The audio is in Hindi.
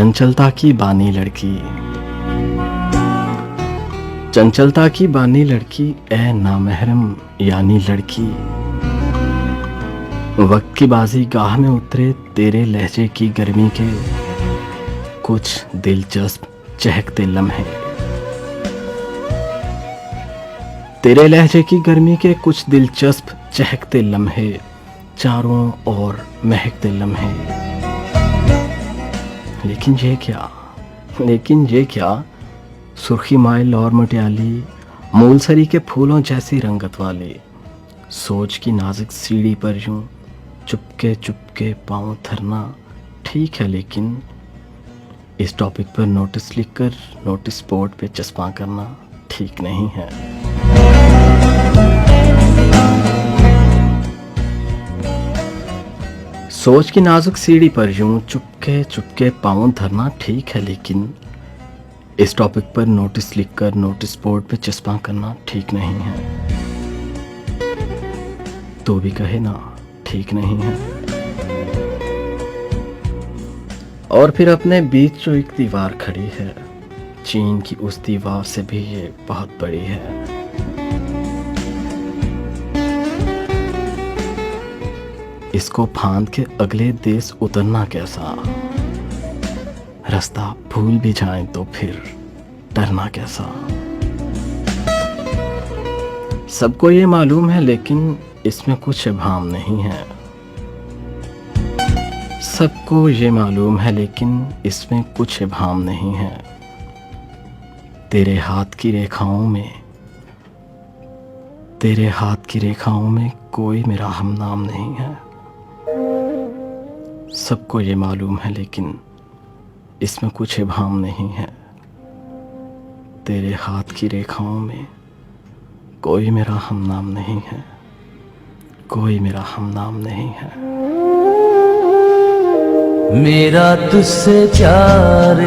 चंचलता की बानी लड़की, चंचलता की बानी लड़की, ए नामहरम यानी लड़की, वक्त की बाजी गाह में उतरे तेरे लहजे की गर्मी के कुछ दिलचस्प चहकते लम्हे, तेरे लहजे की गर्मी के कुछ दिलचस्प चहकते लम्हे, चारों ओर महकते लम्हे। लेकिन ये क्या सुर्खी माइल और मटियाली, मूलसरी के फूलों जैसी रंगत वाली, सोच की नाजुक सीढ़ी पर यूं चुपके चुपके पाँव धरना ठीक है, लेकिन इस टॉपिक पर नोटिस लिखकर नोटिस बोर्ड पे चस्पा करना ठीक नहीं है। सोच की नाजुक सीढ़ी पर यूं चुपके चुपके पाँव धरना ठीक है, लेकिन इस टॉपिक पर नोटिस लिखकर नोटिस बोर्ड पे चस्पा करना ठीक नहीं है। तो भी कहे ना ठीक नहीं है। और फिर अपने बीच जो एक दीवार खड़ी है, चीन की उस दीवार से भी ये बहुत बड़ी है। इसको फांद के अगले देश उतरना कैसा, रास्ता भूल भी जाएं तो फिर डरना कैसा। सबको ये मालूम है लेकिन इसमें कुछ इबाम नहीं है। सबको ये मालूम है लेकिन इसमें कुछ इबाम नहीं है। तेरे हाथ की रेखाओं में कोई मेरा हमनाम नहीं है। सबको ये मालूम है लेकिन इसमें कुछ इबाम नहीं है। तेरे हाथ की रेखाओं में कोई मेरा हमनाम नहीं है, कोई मेरा हमनाम नहीं है। मेरा तुझसे प्यार